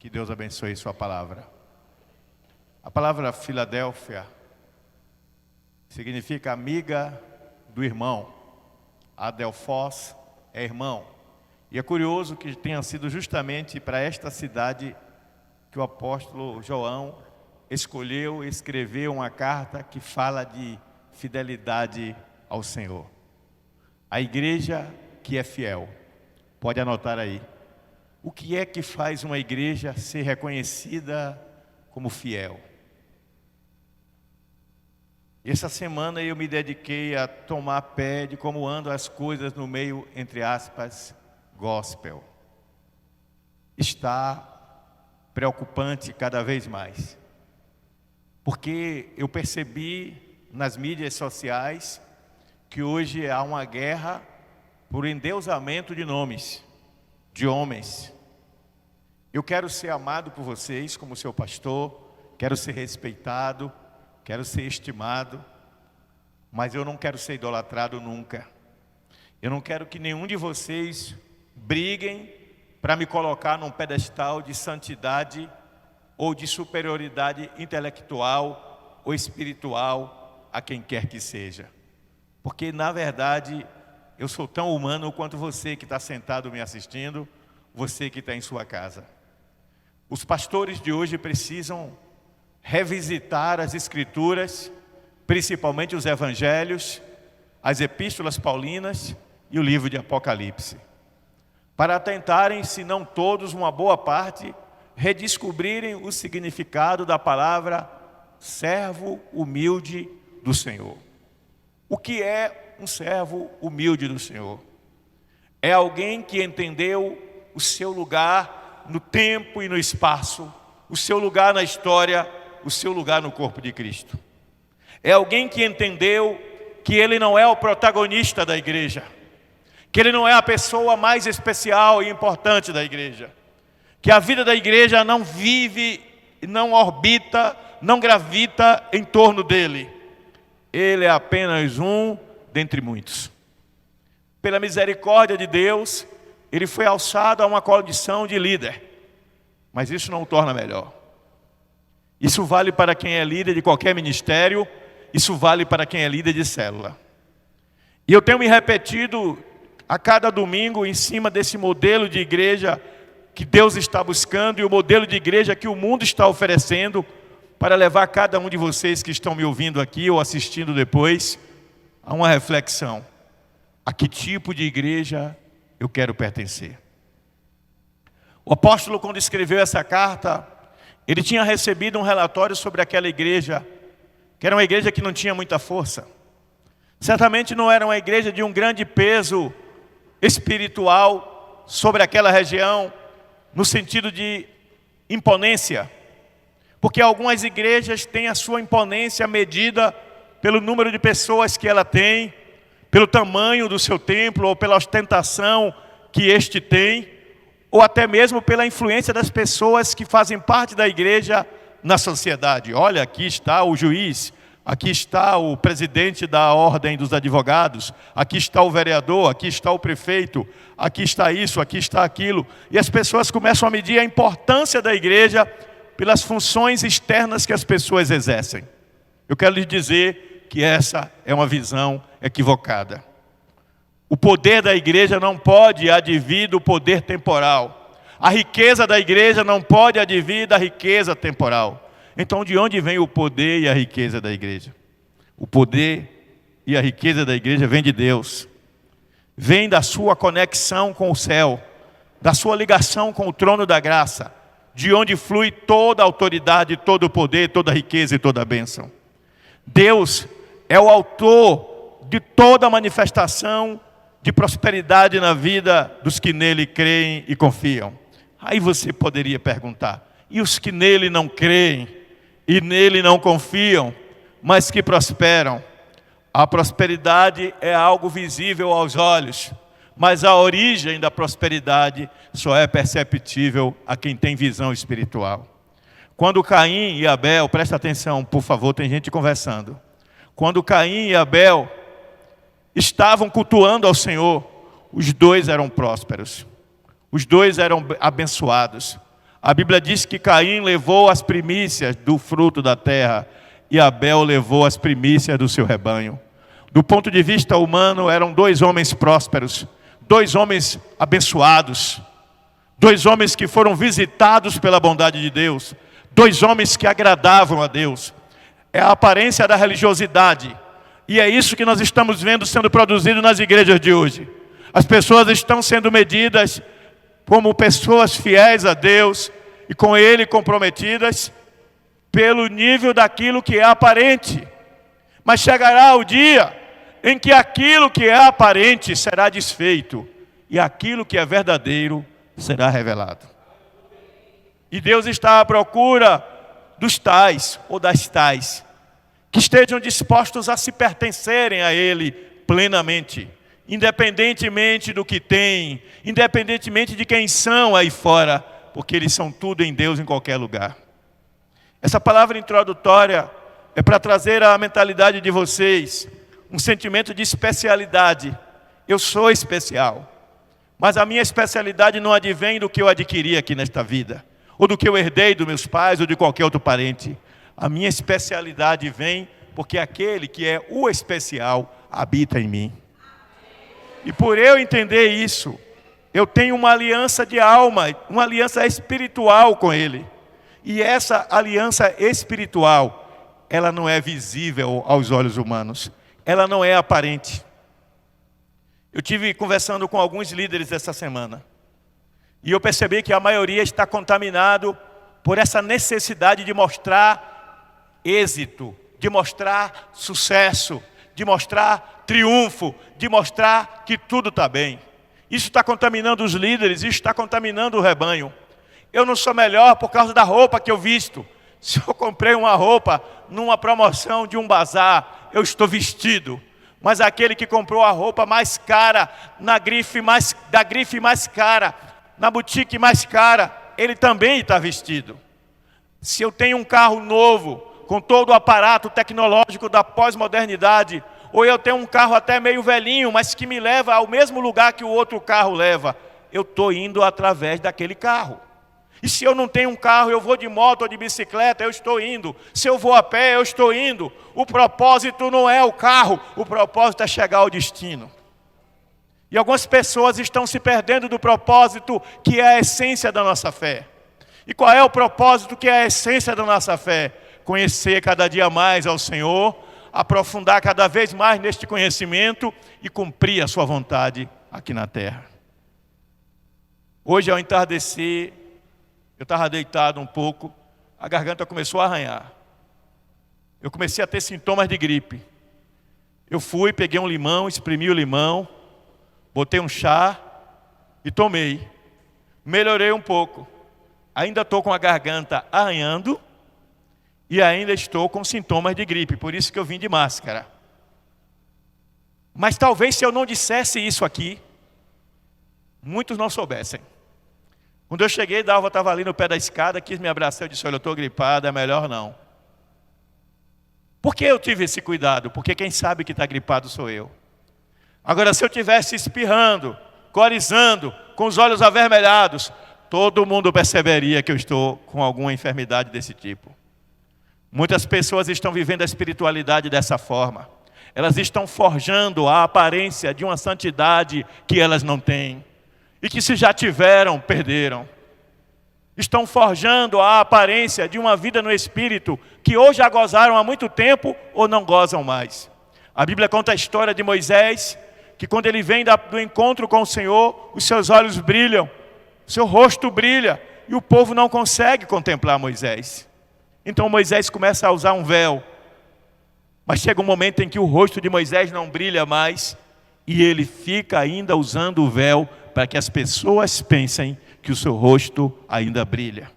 Que Deus abençoe sua palavra. A palavra Filadélfia significa amiga do irmão. Adelfós é irmão. E é curioso que tenha sido justamente para esta cidade que o apóstolo João escolheu escrever uma carta que fala de fidelidade ao Senhor. A igreja que é fiel. Pode anotar aí. O que é que faz uma igreja ser reconhecida como fiel? Essa semana eu me dediquei a tomar pé de como andam as coisas no meio, entre aspas, gospel. Está preocupante cada vez mais. Porque eu percebi nas mídias sociais que hoje há uma guerra por endeusamento de nomes, de homens. Eu quero ser amado por vocês como seu pastor, quero ser respeitado, quero ser estimado, mas eu não quero ser idolatrado nunca. Eu não quero que nenhum de vocês briguem para me colocar num pedestal de santidade ou de superioridade intelectual ou espiritual a quem quer que seja. Porque, na verdade, eu sou tão humano quanto você que está sentado me assistindo, você que está em sua casa. Os pastores de hoje precisam revisitar as Escrituras, principalmente os Evangelhos, as Epístolas Paulinas e o livro de Apocalipse, para tentarem, se não todos, uma boa parte, redescobrirem o significado da palavra servo humilde do Senhor. O que é um servo humilde do Senhor? É alguém que entendeu o seu lugar no tempo e no espaço, o seu lugar na história, o seu lugar no corpo de Cristo. É alguém que entendeu que ele não é o protagonista da igreja, que ele não é a pessoa mais especial e importante da igreja, que a vida da igreja não vive, não orbita, não gravita em torno dele. Ele é apenas um dentre muitos. Pela misericórdia de Deus, ele foi alçado a uma condição de líder, mas isso não o torna melhor. Isso vale para quem é líder de qualquer ministério, isso vale para quem é líder de célula. E eu tenho me repetido a cada domingo em cima desse modelo de igreja que Deus está buscando e o modelo de igreja que o mundo está oferecendo para levar cada um de vocês que estão me ouvindo aqui ou assistindo depois a uma reflexão. A que tipo de igreja eu quero pertencer? O apóstolo, quando escreveu essa carta, ele tinha recebido um relatório sobre aquela igreja, que era uma igreja que não tinha muita força. Certamente não era uma igreja de um grande peso espiritual sobre aquela região, no sentido de imponência. Porque algumas igrejas têm a sua imponência medida pelo número de pessoas que ela tem, pelo tamanho do seu templo, ou pela ostentação que este tem, ou até mesmo pela influência das pessoas que fazem parte da igreja na sociedade. Olha, aqui está o juiz, aqui está o presidente da ordem dos advogados, aqui está o vereador, aqui está o prefeito, aqui está isso, aqui está aquilo. E as pessoas começam a medir a importância da igreja pelas funções externas que as pessoas exercem. Eu quero lhes dizer que essa é uma visão equivocada. O poder da igreja não pode advir do poder temporal. A riqueza da igreja não pode advir da riqueza temporal. Então, de onde vem o poder e a riqueza da igreja? O poder e a riqueza da igreja vem de Deus. Vem da sua conexão com o céu, da sua ligação com o trono da graça, de onde flui toda a autoridade, todo o poder, toda a riqueza e toda a bênção. Deus é o autor de toda a manifestação de prosperidade na vida dos que nele creem e confiam. Aí você poderia perguntar, e os que nele não creem e nele não confiam, mas que prosperam? A prosperidade é algo visível aos olhos, mas a origem da prosperidade só é perceptível a quem tem visão espiritual. Quando Caim e Abel, presta atenção, por favor, tem gente conversando. Quando Caim e Abel estavam cultuando ao Senhor, os dois eram prósperos, os dois eram abençoados. A Bíblia diz que Caim levou as primícias do fruto da terra e Abel levou as primícias do seu rebanho. Do ponto de vista humano, eram dois homens prósperos, dois homens abençoados, dois homens que foram visitados pela bondade de Deus, dois homens que agradavam a Deus. É a aparência da religiosidade. E é isso que nós estamos vendo sendo produzido nas igrejas de hoje. As pessoas estão sendo medidas como pessoas fiéis a Deus e com Ele comprometidas pelo nível daquilo que é aparente. Mas chegará o dia em que aquilo que é aparente será desfeito e aquilo que é verdadeiro será revelado. E Deus está à procura dos tais ou das tais que estejam dispostos a se pertencerem a Ele plenamente, independentemente do que têm, independentemente de quem são aí fora, porque eles são tudo em Deus em qualquer lugar. Essa palavra introdutória é para trazer à mentalidade de vocês um sentimento de especialidade. Eu sou especial, mas a minha especialidade não advém do que eu adquiri aqui nesta vida, ou do que eu herdei dos meus pais ou de qualquer outro parente. A minha especialidade vem porque aquele que é o especial habita em mim. E por eu entender isso, eu tenho uma aliança de alma, uma aliança espiritual com Ele. E essa aliança espiritual, ela não é visível aos olhos humanos. Ela não é aparente. Eu tive conversando com alguns líderes essa semana. E eu percebi que a maioria está contaminado por essa necessidade de mostrar êxito, de mostrar sucesso, de mostrar triunfo, de mostrar que tudo está bem. Isso está contaminando os líderes, isso está contaminando o rebanho. Eu não sou melhor por causa da roupa que eu visto. Se eu comprei uma roupa numa promoção de um bazar, eu estou vestido. Mas aquele que comprou a roupa mais cara, da grife mais cara, na boutique mais cara, ele também está vestido. Se eu tenho um carro novo, com todo o aparato tecnológico da pós-modernidade, ou eu tenho um carro até meio velhinho, mas que me leva ao mesmo lugar que o outro carro leva, eu estou indo através daquele carro. E se eu não tenho um carro, eu vou de moto ou de bicicleta, eu estou indo. Se eu vou a pé, eu estou indo. O propósito não é o carro, o propósito é chegar ao destino. E algumas pessoas estão se perdendo do propósito que é a essência da nossa fé. E qual é o propósito que é a essência da nossa fé? Conhecer cada dia mais ao Senhor, aprofundar cada vez mais neste conhecimento e cumprir a sua vontade aqui na terra. Hoje, ao entardecer, eu estava deitado um pouco, a garganta começou a arranhar. Eu comecei a ter sintomas de gripe. Eu fui, peguei um limão, espremi o limão, botei um chá e tomei. Melhorei um pouco. Ainda estou com a garganta arranhando e ainda estou com sintomas de gripe, por isso que eu vim de máscara. Mas talvez se eu não dissesse isso aqui, muitos não soubessem. Quando eu cheguei, Dalva estava ali no pé da escada, quis me abraçar, eu disse, olha, eu estou gripado, é melhor não. Por que eu tive esse cuidado? Porque quem sabe que está gripado sou eu. Agora, se eu estivesse espirrando, corizando, com os olhos avermelhados, todo mundo perceberia que eu estou com alguma enfermidade desse tipo. Muitas pessoas estão vivendo a espiritualidade dessa forma. Elas estão forjando a aparência de uma santidade que elas não têm. E que se já tiveram, perderam. Estão forjando a aparência de uma vida no Espírito que ou já gozaram há muito tempo ou não gozam mais. A Bíblia conta a história de Moisés, que quando ele vem do encontro com o Senhor, os seus olhos brilham, seu rosto brilha, e o povo não consegue contemplar Moisés. Então Moisés começa a usar um véu. Mas chega um momento em que o rosto de Moisés não brilha mais, e ele fica ainda usando o véu para que as pessoas pensem que o seu rosto ainda brilha.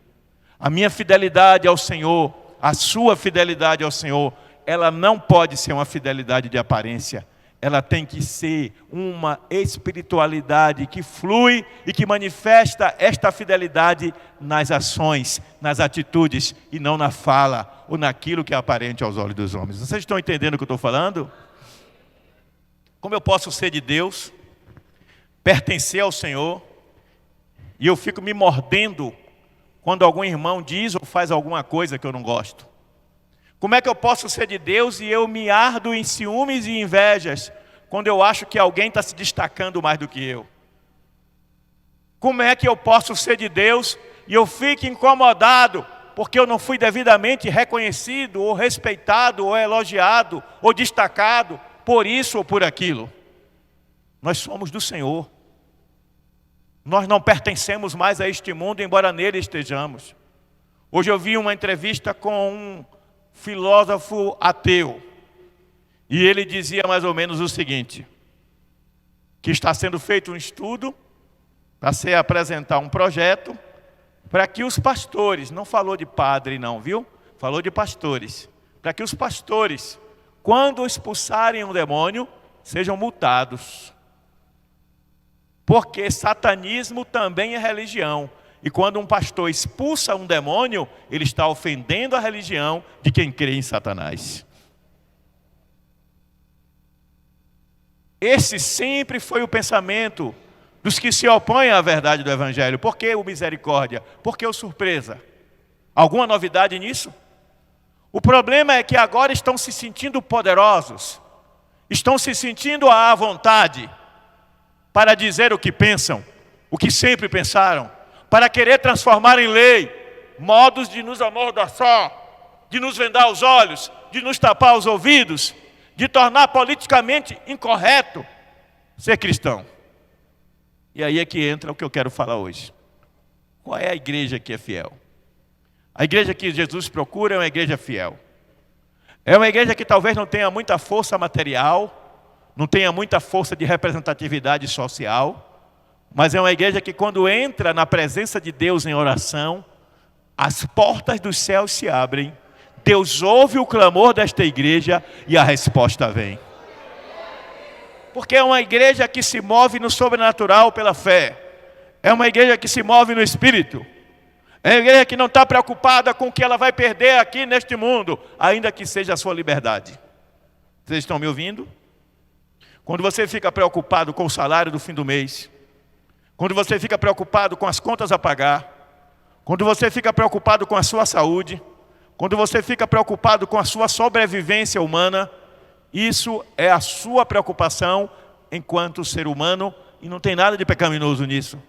A minha fidelidade ao Senhor, a sua fidelidade ao Senhor, ela não pode ser uma fidelidade de aparência. Ela tem que ser uma espiritualidade que flui e que manifesta esta fidelidade nas ações, nas atitudes e não na fala ou naquilo que é aparente aos olhos dos homens. Vocês estão entendendo o que eu estou falando? Como eu posso ser de Deus, pertencer ao Senhor, e eu fico me mordendo quando algum irmão diz ou faz alguma coisa que eu não gosto? Como é que eu posso ser de Deus e eu me ardo em ciúmes e invejas quando eu acho que alguém está se destacando mais do que eu? Como é que eu posso ser de Deus e eu fico incomodado porque eu não fui devidamente reconhecido, ou respeitado, ou elogiado, ou destacado por isso ou por aquilo? Nós somos do Senhor. Nós não pertencemos mais a este mundo, embora nele estejamos. Hoje eu vi uma entrevista com um filósofo ateu. E ele dizia mais ou menos o seguinte: que está sendo feito um estudo para se apresentar um projeto para que os pastores, não falou de padre não, viu? Falou de pastores. Para que os pastores, quando expulsarem um demônio, sejam multados. Porque satanismo também é religião. E quando um pastor expulsa um demônio, ele está ofendendo a religião de quem crê em Satanás. Esse sempre foi o pensamento dos que se opõem à verdade do Evangelho. Por que o misericórdia? Por que o surpresa? Alguma novidade nisso? O problema é que agora estão se sentindo poderosos, estão se sentindo à vontade para dizer o que pensam, o que sempre pensaram, para querer transformar em lei modos de nos amordaçar, de nos vendar os olhos, de nos tapar os ouvidos, de tornar politicamente incorreto ser cristão. E aí é que entra o que eu quero falar hoje. Qual é a igreja que é fiel? A igreja que Jesus procura é uma igreja fiel. É uma igreja que talvez não tenha muita força material, não tenha muita força de representatividade social, mas é uma igreja que quando entra na presença de Deus em oração, as portas dos céus se abrem, Deus ouve o clamor desta igreja e a resposta vem. Porque é uma igreja que se move no sobrenatural pela fé. É uma igreja que se move no Espírito. É uma igreja que não está preocupada com o que ela vai perder aqui neste mundo, ainda que seja a sua liberdade. Vocês estão me ouvindo? Quando você fica preocupado com o salário do fim do mês, quando você fica preocupado com as contas a pagar, quando você fica preocupado com a sua saúde, quando você fica preocupado com a sua sobrevivência humana, isso é a sua preocupação enquanto ser humano e não tem nada de pecaminoso nisso.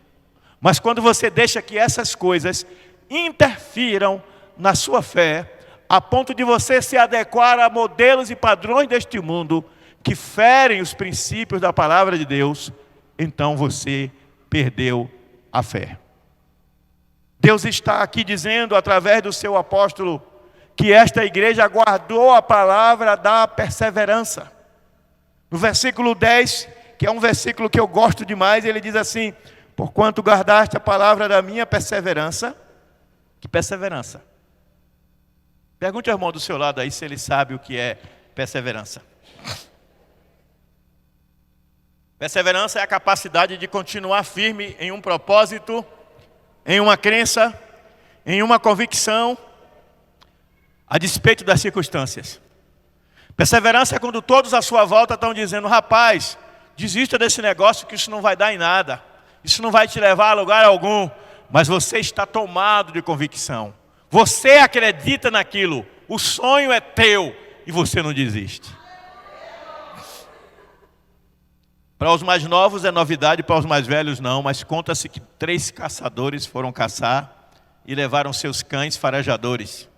Mas quando você deixa que essas coisas interfiram na sua fé, a ponto de você se adequar a modelos e padrões deste mundo que ferem os princípios da palavra de Deus, então você perdeu a fé. Deus está aqui dizendo através do seu apóstolo que esta igreja guardou a palavra da perseverança. No versículo 10, que é um versículo que eu gosto demais, ele diz assim: porquanto guardaste a palavra da minha perseverança. Que perseverança? Pergunte ao irmão do seu lado aí se ele sabe o que é perseverança. Perseverança é a capacidade de continuar firme em um propósito, em uma crença, em uma convicção, a despeito das circunstâncias. Perseverança é quando todos à sua volta estão dizendo: rapaz, desista desse negócio que isso não vai dar em nada, isso não vai te levar a lugar algum. Mas você está tomado de convicção, você acredita naquilo, o sonho é teu e você não desiste. Para os mais novos é novidade, para os mais velhos não, mas conta-se que 3 caçadores foram caçar e levaram seus cães farejadores.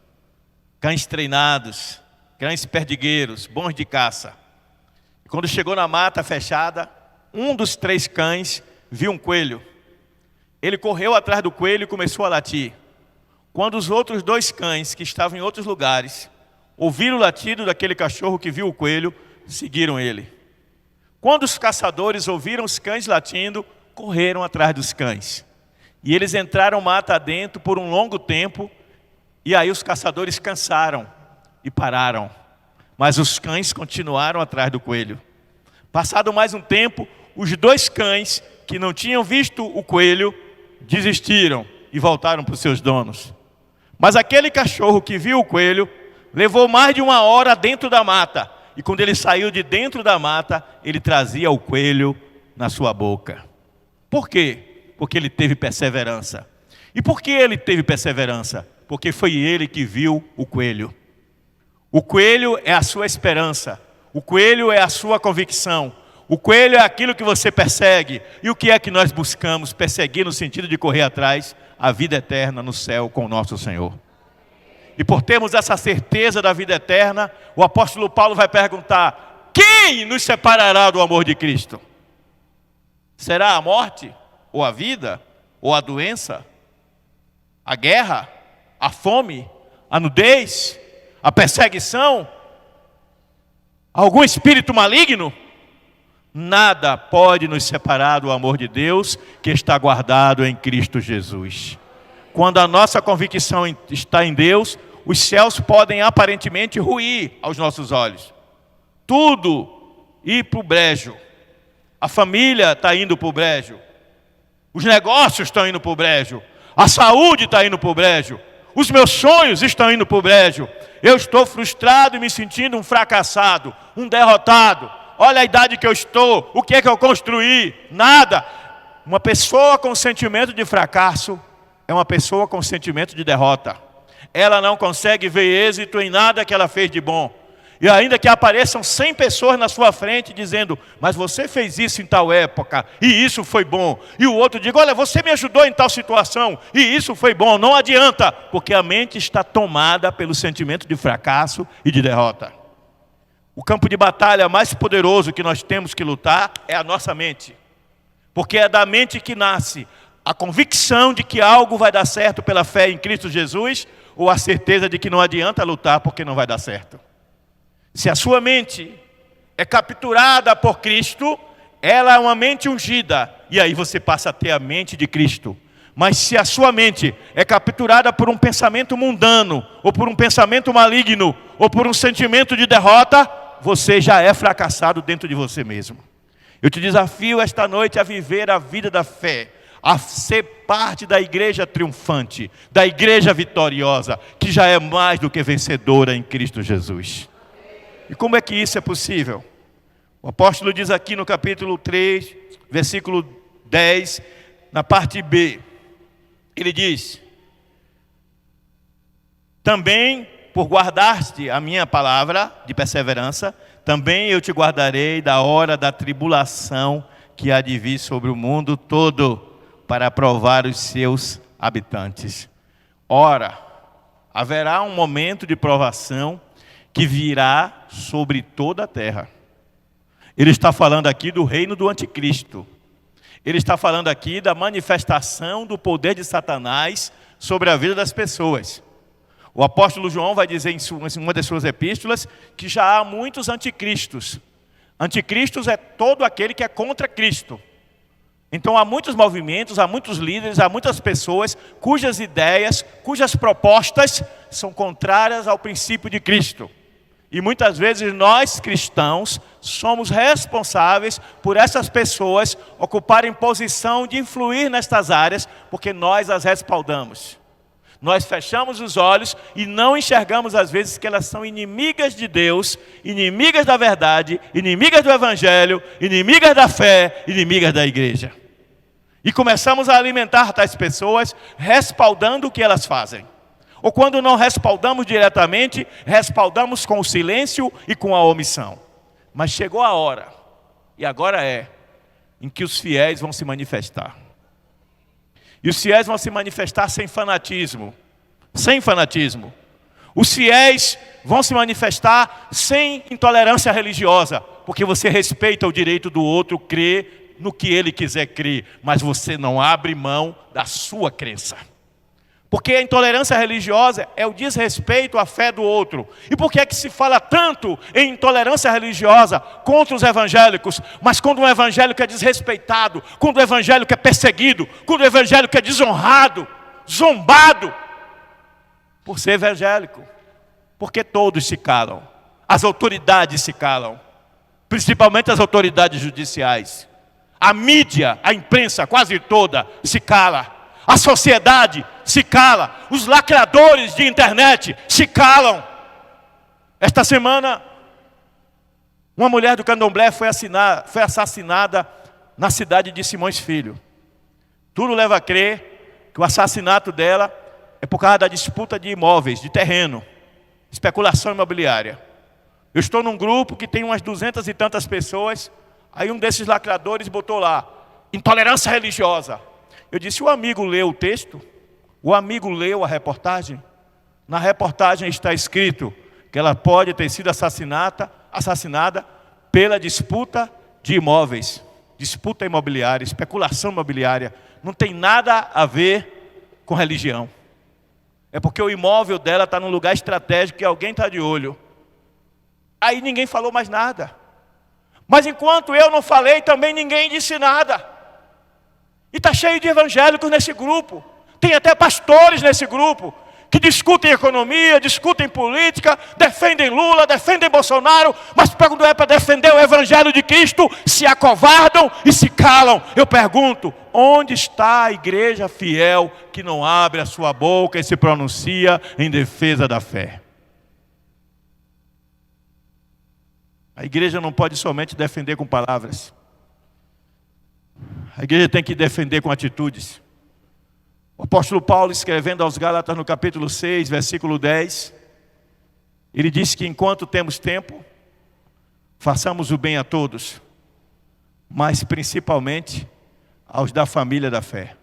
Cães treinados, cães perdigueiros, bons de caça. E quando chegou na mata fechada, um dos 3 cães viu um coelho. Ele correu atrás do coelho e começou a latir. Quando os outros 2 cães, que estavam em outros lugares, ouviram o latido daquele cachorro que viu o coelho, seguiram ele. Quando os caçadores ouviram os cães latindo, correram atrás dos cães. E eles entraram mata adentro por um longo tempo. E aí os caçadores cansaram e pararam. Mas os cães continuaram atrás do coelho. Passado mais um tempo, os 2 cães que não tinham visto o coelho desistiram e voltaram para os seus donos. Mas aquele cachorro que viu o coelho levou mais de 1 hora dentro da mata. E quando ele saiu de dentro da mata, ele trazia o coelho na sua boca. Por quê? Porque ele teve perseverança. E por que ele teve perseverança? Porque foi ele que viu o coelho. O coelho é a sua esperança. O coelho é a sua convicção. O coelho é aquilo que você persegue. E o que é que nós buscamos? Perseguir no sentido de correr atrás a vida eterna no céu com o nosso Senhor. E por termos essa certeza da vida eterna, o apóstolo Paulo vai perguntar: quem nos separará do amor de Cristo? Será a morte? Ou a vida? Ou a doença? A guerra? A fome? A nudez? A perseguição? Algum espírito maligno? Nada pode nos separar do amor de Deus que está guardado em Cristo Jesus. Quando a nossa convicção está em Deus, os céus podem aparentemente ruir aos nossos olhos. Tudo ir para o brejo. A família está indo para o brejo. Os negócios estão indo para o brejo. A saúde está indo para o brejo. Os meus sonhos estão indo para o brejo. Eu estou frustrado e me sentindo um fracassado, um derrotado. Olha a idade que eu estou, o que é que eu construí? Nada. Uma pessoa com sentimento de fracasso é uma pessoa com sentimento de derrota. Ela não consegue ver êxito em nada que ela fez de bom. E ainda que apareçam 100 pessoas na sua frente dizendo: mas você fez isso em tal época, e isso foi bom. E o outro diga: olha, você me ajudou em tal situação, e isso foi bom. Não adianta, porque a mente está tomada pelo sentimento de fracasso e de derrota. O campo de batalha mais poderoso que nós temos que lutar é a nossa mente. Porque é da mente que nasce a convicção de que algo vai dar certo pela fé em Cristo Jesus, ou a certeza de que não adianta lutar porque não vai dar certo. Se a sua mente é capturada por Cristo, ela é uma mente ungida, e aí você passa a ter a mente de Cristo. Mas se a sua mente é capturada por um pensamento mundano, ou por um pensamento maligno, ou por um sentimento de derrota, você já é fracassado dentro de você mesmo. Eu te desafio esta noite a viver a vida da fé, a ser parte da igreja triunfante, da igreja vitoriosa, que já é mais do que vencedora em Cristo Jesus. E como é que isso é possível? O apóstolo diz aqui no capítulo 3, versículo 10, na parte B, ele diz: também por guardar-te a minha palavra de perseverança, também eu te guardarei da hora da tribulação que há de vir sobre o mundo todo, para provar os seus habitantes. Ora, haverá um momento de provação que virá sobre toda a terra. Ele está falando aqui do reino do anticristo. Ele está falando aqui da manifestação do poder de Satanás sobre a vida das pessoas. O apóstolo João vai dizer em uma das suas epístolas que já há muitos anticristos. Anticristos é todo aquele que é contra Cristo. Então há muitos movimentos, há muitos líderes, há muitas pessoas cujas ideias, cujas propostas são contrárias ao princípio de Cristo. E muitas vezes nós cristãos somos responsáveis por essas pessoas ocuparem posição de influir nestas áreas, porque nós as respaldamos. Nós fechamos os olhos e não enxergamos às vezes que elas são inimigas de Deus, inimigas da verdade, inimigas do Evangelho, inimigas da fé, inimigas da igreja. E começamos a alimentar tais pessoas respaldando o que elas fazem. Ou quando não respaldamos diretamente, respaldamos com o silêncio e com a omissão. Mas chegou a hora, e agora é, em que os fiéis vão se manifestar. E os fiéis vão se manifestar sem fanatismo. Sem fanatismo. Os fiéis vão se manifestar sem intolerância religiosa, porque você respeita o direito do outro crer no que ele quiser crer, mas você não abre mão da sua crença. Porque a intolerância religiosa é o desrespeito à fé do outro. E por que é que se fala tanto em intolerância religiosa contra os evangélicos, mas quando um evangélico é desrespeitado, quando o evangélico é perseguido, quando o evangélico é desonrado, zombado, por ser evangélico? Porque todos se calam, as autoridades se calam, principalmente as autoridades judiciais. A mídia, a imprensa quase toda se cala. A sociedade se cala, os lacradores de internet se calam. Esta semana, uma mulher do Candomblé foi assassinada na cidade de Simões Filho. Tudo leva a crer que o assassinato dela é por causa da disputa de imóveis, de terreno, especulação imobiliária. Eu estou num grupo que tem umas 200 e tantas pessoas, aí um desses lacradores botou lá, intolerância religiosa. Eu disse, o amigo leu o texto? O amigo leu a reportagem? Na reportagem está escrito que ela pode ter sido assassinada pela disputa de imóveis, disputa imobiliária, especulação imobiliária. Não tem nada a ver com religião. É porque o imóvel dela está num lugar estratégico que alguém está de olho. Aí ninguém falou mais nada. Mas enquanto eu não falei, também ninguém disse nada. E está cheio de evangélicos nesse grupo. Tem até pastores nesse grupo que discutem economia, discutem política, defendem Lula, defendem Bolsonaro, mas quando é para defender o evangelho de Cristo, se acovardam e se calam. Eu pergunto, onde está a igreja fiel que não abre a sua boca e se pronuncia em defesa da fé? A igreja não pode somente defender com palavras. A igreja tem que defender com atitudes. O apóstolo Paulo, escrevendo aos Gálatas no capítulo 6, versículo 10, ele disse que enquanto temos tempo, façamos o bem a todos, mas principalmente aos da família da fé.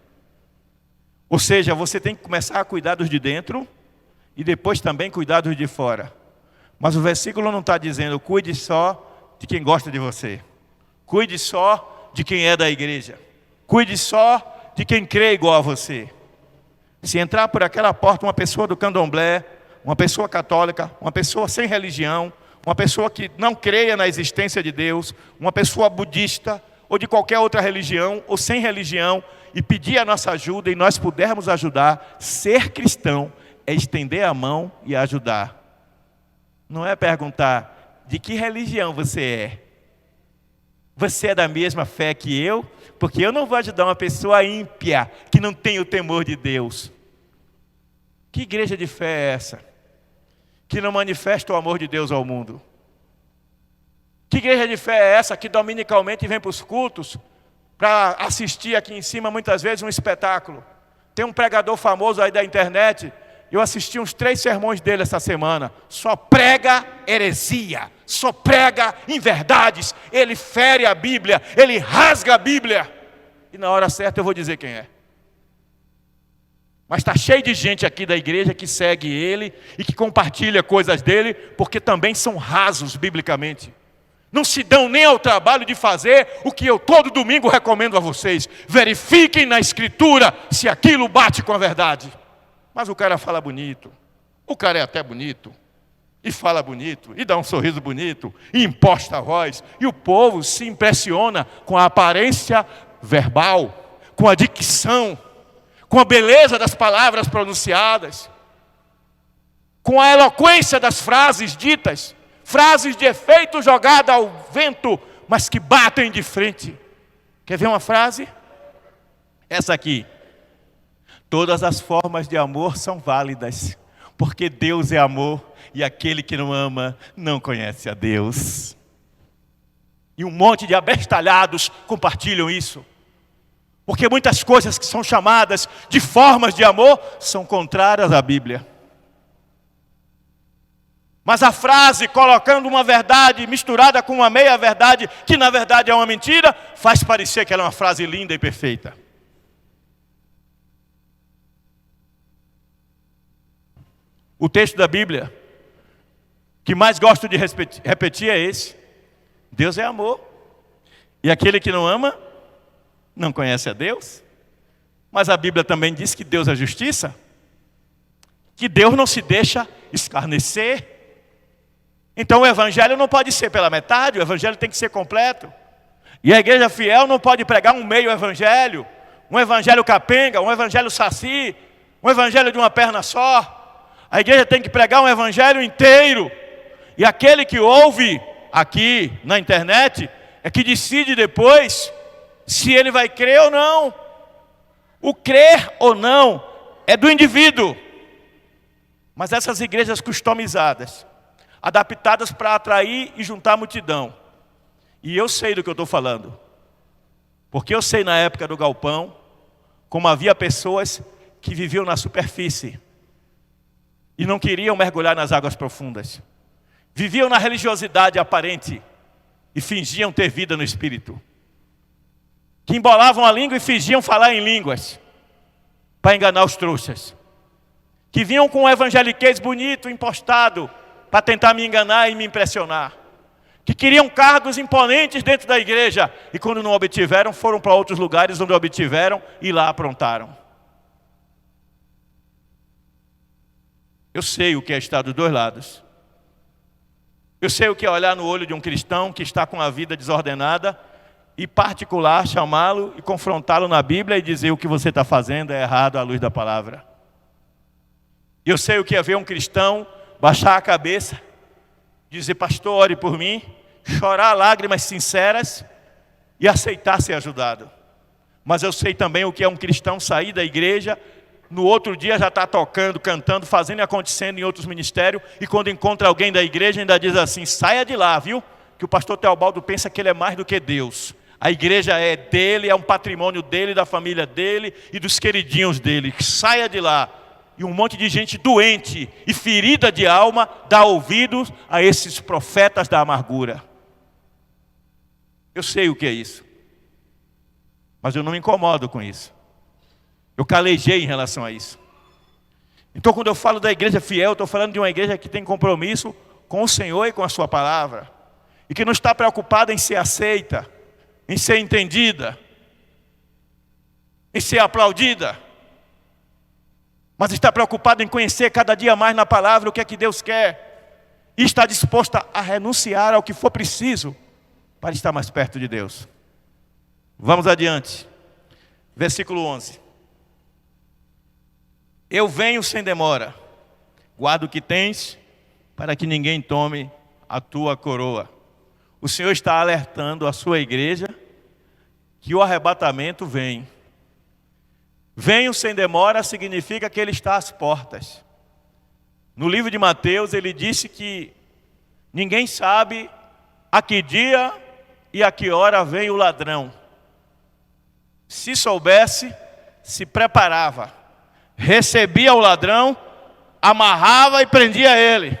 Ou seja, você tem que começar a cuidar dos de dentro e depois também cuidar dos de fora. Mas o versículo não está dizendo, cuide só de quem gosta de você. Cuide só de quem é da igreja. Cuide só de quem crê igual a você. Se entrar por aquela porta uma pessoa do candomblé, uma pessoa católica, uma pessoa sem religião, uma pessoa que não creia na existência de Deus, uma pessoa budista ou de qualquer outra religião ou sem religião, e pedir a nossa ajuda e nós pudermos ajudar, ser cristão é estender a mão e ajudar. Não é perguntar de que religião você é. Você é da mesma fé que eu? Porque eu não vou ajudar uma pessoa ímpia que não tem o temor de Deus. Que igreja de fé é essa? Que não manifesta o amor de Deus ao mundo. Que igreja de fé é essa que dominicalmente vem para os cultos para assistir aqui em cima muitas vezes um espetáculo? Tem um pregador famoso aí da internet, eu assisti uns 3 sermões dele essa semana. Só prega heresia, só prega inverdades. Ele fere a Bíblia, ele rasga a Bíblia. E na hora certa eu vou dizer quem é. Mas está cheio de gente aqui da igreja que segue ele e que compartilha coisas dele, porque também são rasos biblicamente. Não se dão nem ao trabalho de fazer o que eu todo domingo recomendo a vocês. Verifiquem na Escritura se aquilo bate com a verdade. Mas o cara fala bonito, o cara é até bonito, e fala bonito, e dá um sorriso bonito, e imposta a voz, e o povo se impressiona com a aparência verbal, com a dicção, com a beleza das palavras pronunciadas, com a eloquência das frases ditas, frases de efeito jogada ao vento, mas que batem de frente. Quer ver uma frase? Essa aqui. Todas as formas de amor são válidas, porque Deus é amor e aquele que não ama não conhece a Deus. E um monte de abestalhados compartilham isso. Porque muitas coisas que são chamadas de formas de amor são contrárias à Bíblia. Mas a frase colocando uma verdade misturada com uma meia-verdade, que na verdade é uma mentira, faz parecer que ela é uma frase linda e perfeita. O texto da Bíblia que mais gosto de repetir é esse. Deus é amor. E aquele que não ama, não conhece a Deus. Mas a Bíblia também diz que Deus é justiça. Que Deus não se deixa escarnecer. Então o evangelho não pode ser pela metade, o evangelho tem que ser completo. E a igreja fiel não pode pregar um meio evangelho, um evangelho capenga, um evangelho saci, um evangelho de uma perna só. A igreja tem que pregar um evangelho inteiro. E aquele que ouve aqui na internet é que decide depois se ele vai crer ou não. O crer ou não é do indivíduo. Mas essas igrejas customizadas, adaptadas para atrair e juntar multidão. E eu sei do que eu estou falando. Porque eu sei na época do galpão, como havia pessoas que viviam na superfície e não queriam mergulhar nas águas profundas. Viviam na religiosidade aparente e fingiam ter vida no espírito. Que embolavam a língua e fingiam falar em línguas para enganar os trouxas. Que vinham com um evangeliquez bonito, impostado, para tentar me enganar e me impressionar. Que queriam cargos imponentes dentro da igreja e quando não obtiveram, foram para outros lugares onde obtiveram e lá aprontaram. Eu sei o que é estar dos dois lados. Eu sei o que é olhar no olho de um cristão que está com a vida desordenada e particular chamá-lo e confrontá-lo na Bíblia e dizer o que você está fazendo é errado à luz da palavra. Eu sei o que é ver um cristão baixar a cabeça, dizer, pastor, ore por mim, chorar lágrimas sinceras e aceitar ser ajudado. Mas eu sei também o que é um cristão sair da igreja, no outro dia já está tocando, cantando, fazendo e acontecendo em outros ministérios, e quando encontra alguém da igreja ainda diz assim, saia de lá, viu? Que o pastor Teobaldo pensa que ele é mais do que Deus. A igreja é dele, é um patrimônio dele, da família dele e dos queridinhos dele. Saia de lá. E um monte de gente doente e ferida de alma dá ouvidos a esses profetas da amargura. Eu sei o que é isso. Mas eu não me incomodo com isso. Eu calejei em relação a isso. Então quando eu falo da igreja fiel, eu estou falando de uma igreja que tem compromisso com o Senhor e com a sua palavra. E que não está preocupada em ser aceita, em ser entendida, em ser aplaudida. Mas está preocupada em conhecer cada dia mais na palavra o que é que Deus quer. E está disposta a renunciar ao que for preciso para estar mais perto de Deus. Vamos adiante. Versículo 11. Eu venho sem demora. Guarda o que tens, para que ninguém tome a tua coroa. O Senhor está alertando a sua igreja que o arrebatamento vem. Venho sem demora significa que ele está às portas. No livro de Mateus ele disse que ninguém sabe a que dia e a que hora vem o ladrão. Se soubesse, se preparava. Recebia o ladrão, amarrava e prendia ele.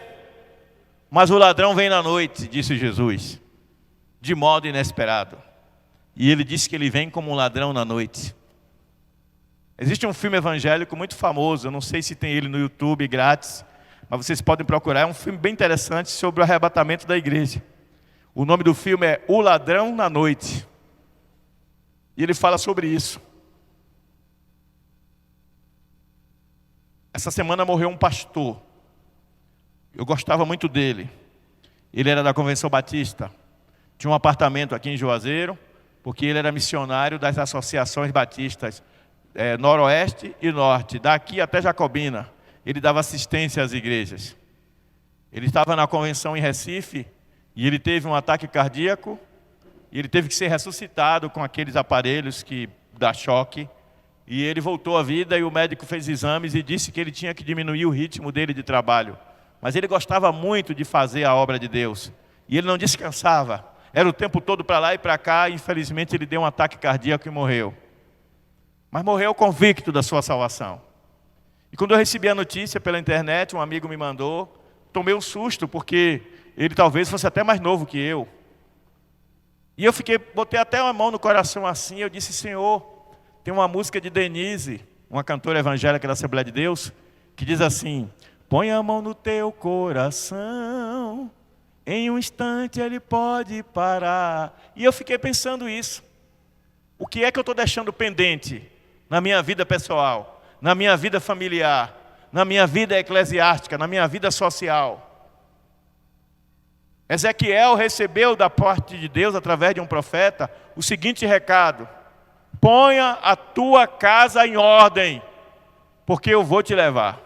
Mas o ladrão vem na noite, disse Jesus, de modo inesperado. E ele disse que ele vem como um ladrão na noite. Existe um filme evangélico muito famoso, eu não sei se tem ele no YouTube grátis, mas vocês podem procurar, é um filme bem interessante sobre o arrebatamento da igreja. O nome do filme é O Ladrão na Noite. E ele fala sobre isso. Essa semana morreu um pastor. Eu gostava muito dele. Ele era da Convenção Batista. Tinha um apartamento aqui em Juazeiro, porque ele era missionário das associações batistas Noroeste e Norte, daqui até Jacobina. Ele dava assistência às igrejas. Ele estava na convenção em Recife e ele teve um ataque cardíaco e ele teve que ser ressuscitado com aqueles aparelhos que dá choque. E ele voltou à vida e o médico fez exames e disse que ele tinha que diminuir o ritmo dele de trabalho. Mas ele gostava muito de fazer a obra de Deus. E ele não descansava. Era o tempo todo para lá e para cá. E infelizmente ele deu um ataque cardíaco e morreu. Mas morreu convicto da sua salvação. E quando eu recebi a notícia pela internet, um amigo me mandou, tomei um susto, porque ele talvez fosse até mais novo que eu. E eu botei até uma mão no coração assim, eu disse, Senhor, tem uma música de Denise, uma cantora evangélica da Assembleia de Deus, que diz assim, põe a mão no teu coração, em um instante ele pode parar. E eu fiquei pensando isso. O que é que eu estou deixando pendente na minha vida pessoal, na minha vida familiar, na minha vida eclesiástica, na minha vida social? Ezequiel recebeu da parte de Deus, através de um profeta, o seguinte recado: ponha a tua casa em ordem, porque eu vou te levar.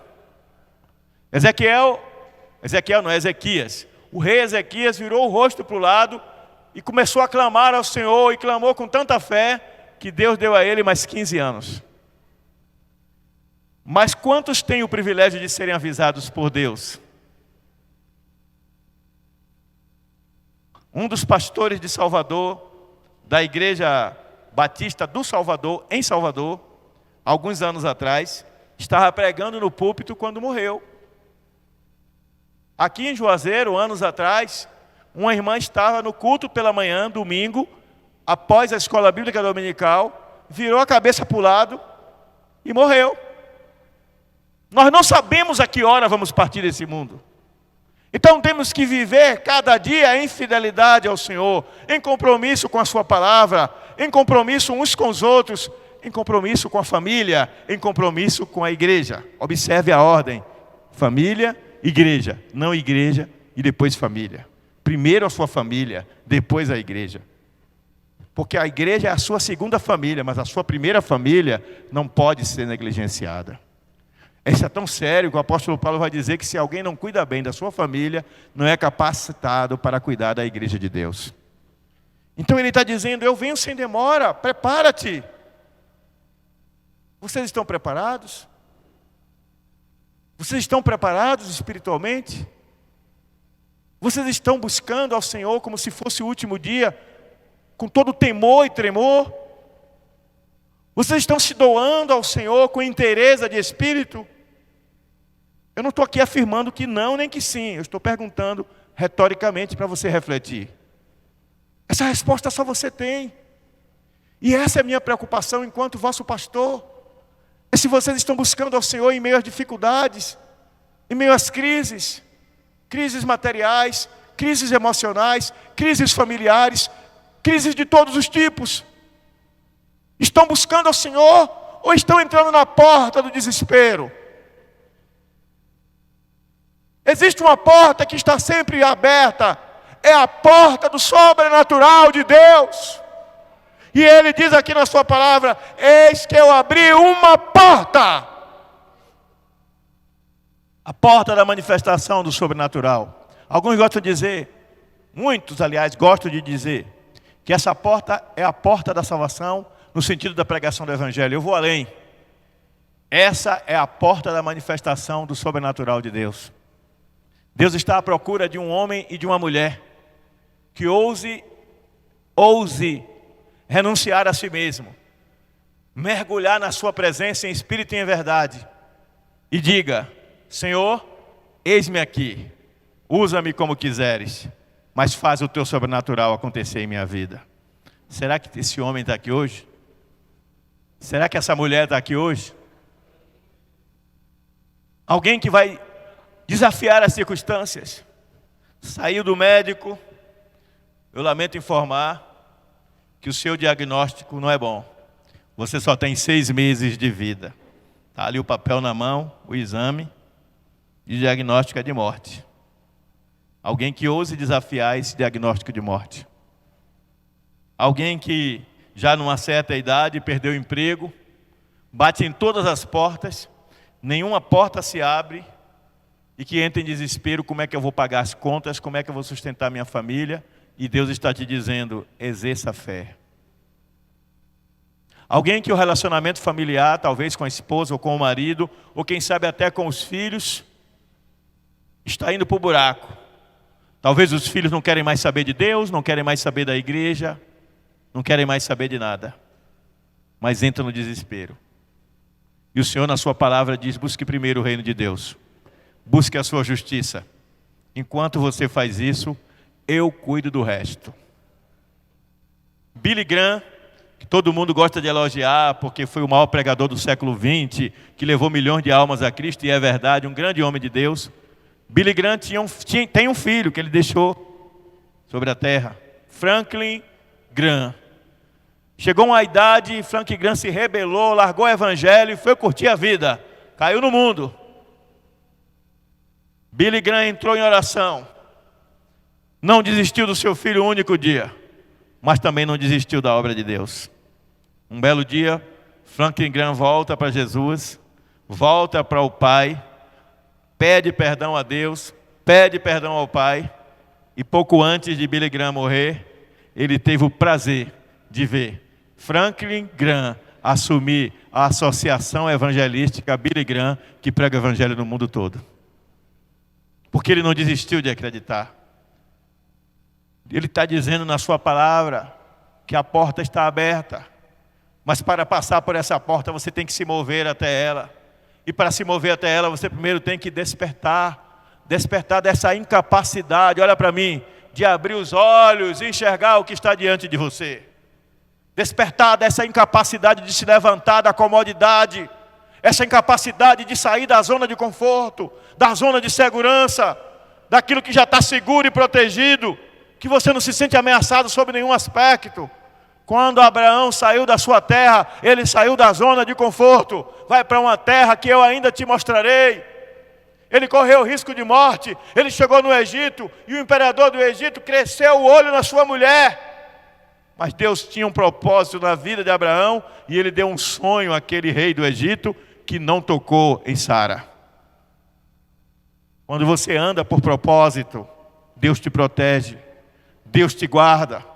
Ezequias. O rei Ezequias virou o rosto para o lado e começou a clamar ao Senhor, e clamou com tanta fé, que Deus deu a ele mais 15 anos. Mas quantos têm o privilégio de serem avisados por Deus? Um dos pastores de Salvador, da Igreja Batista do Salvador, em Salvador, alguns anos atrás, estava pregando no púlpito quando morreu. Aqui em Juazeiro, anos atrás, uma irmã estava no culto pela manhã, domingo, após a escola bíblica dominical, virou a cabeça para o lado e morreu. Nós não sabemos a que hora vamos partir desse mundo. Então temos que viver cada dia em fidelidade ao Senhor, em compromisso com a sua palavra, em compromisso uns com os outros, em compromisso com a família, em compromisso com a igreja. Observe a ordem: família, igreja, não igreja e depois família. Primeiro a sua família, depois a igreja. Porque a igreja é a sua segunda família, mas a sua primeira família não pode ser negligenciada. Isso é tão sério que o apóstolo Paulo vai dizer que se alguém não cuida bem da sua família, não é capacitado para cuidar da igreja de Deus. Então ele está dizendo: eu venho sem demora, prepara-te. Vocês estão preparados? Vocês estão preparados espiritualmente? Vocês estão buscando ao Senhor como se fosse o último dia, com todo temor e tremor? Vocês estão se doando ao Senhor com inteireza de espírito? Eu não estou aqui afirmando que não, nem que sim. Eu estou perguntando retoricamente para você refletir. Essa resposta só você tem. E essa é a minha preocupação enquanto vosso pastor. É se vocês estão buscando ao Senhor em meio às dificuldades, em meio às crises. Crises materiais, crises emocionais, crises familiares, crises de todos os tipos. Estão buscando ao Senhor ou estão entrando na porta do desespero? Existe uma porta que está sempre aberta, é a porta do sobrenatural de Deus. E Ele diz aqui na sua palavra: eis que eu abri uma porta. A porta da manifestação do sobrenatural. Alguns gostam de dizer, muitos aliás gostam de dizer, que essa porta é a porta da salvação, no sentido da pregação do Evangelho. Eu vou além. Essa é a porta da manifestação do sobrenatural de Deus. Deus está à procura de um homem e de uma mulher que ouse renunciar a si mesmo, mergulhar na sua presença em espírito e em verdade, e diga: Senhor, eis-me aqui, usa-me como quiseres, mas faz o teu sobrenatural acontecer em minha vida. Será que esse homem está aqui hoje? Será que essa mulher está aqui hoje? Alguém que vai desafiar as circunstâncias. Saiu do médico, eu lamento informar que o seu diagnóstico não é bom. Você só tem 6 meses de vida. Está ali o papel na mão, o exame, e o diagnóstico é de morte. Alguém que ouse desafiar esse diagnóstico de morte. Alguém que já numa certa idade perdeu o emprego, bate em todas as portas, nenhuma porta se abre, e que entra em desespero: como é que eu vou pagar as contas, como é que eu vou sustentar minha família? E Deus está te dizendo: exerça a fé. Alguém que o relacionamento familiar, talvez com a esposa ou com o marido, ou quem sabe até com os filhos, está indo para o buraco. Talvez os filhos não querem mais saber de Deus, não querem mais saber da igreja, não querem mais saber de nada, mas entram no desespero. E o Senhor na sua palavra diz: busque primeiro o reino de Deus, busque a sua justiça. Enquanto você faz isso, eu cuido do resto. Billy Graham, que todo mundo gosta de elogiar porque foi o maior pregador do século XX, que levou milhões de almas a Cristo, e é verdade, um grande homem de Deus. Billy Graham tem um filho que ele deixou sobre a terra, Franklin Graham. Chegou uma idade, Franklin Graham se rebelou, largou o evangelho e foi curtir a vida. Caiu no mundo. Billy Graham entrou em oração. Não desistiu do seu filho um único dia, mas também não desistiu da obra de Deus. Um belo dia, Franklin Graham volta para Jesus, volta para o Pai, pede perdão a Deus, pede perdão ao Pai, e pouco antes de Billy Graham morrer, ele teve o prazer de ver Franklin Graham assumir a associação evangelística Billy Graham, que prega o evangelho no mundo todo. Porque ele não desistiu de acreditar. Ele está dizendo na sua palavra que a porta está aberta, mas para passar por essa porta você tem que se mover até ela. E para se mover até ela, você primeiro tem que despertar dessa incapacidade, olha para mim, de abrir os olhos e enxergar o que está diante de você. Despertar dessa incapacidade de se levantar da comodidade, essa incapacidade de sair da zona de conforto, da zona de segurança, daquilo que já está seguro e protegido, que você não se sente ameaçado sob nenhum aspecto. Quando Abraão saiu da sua terra, ele saiu da zona de conforto, vai para uma terra que eu ainda te mostrarei. Ele correu risco de morte, ele chegou no Egito, e o imperador do Egito cresceu o olho na sua mulher. Mas Deus tinha um propósito na vida de Abraão, e ele deu um sonho àquele rei do Egito, que não tocou em Sara. Quando você anda por propósito, Deus te protege, Deus te guarda.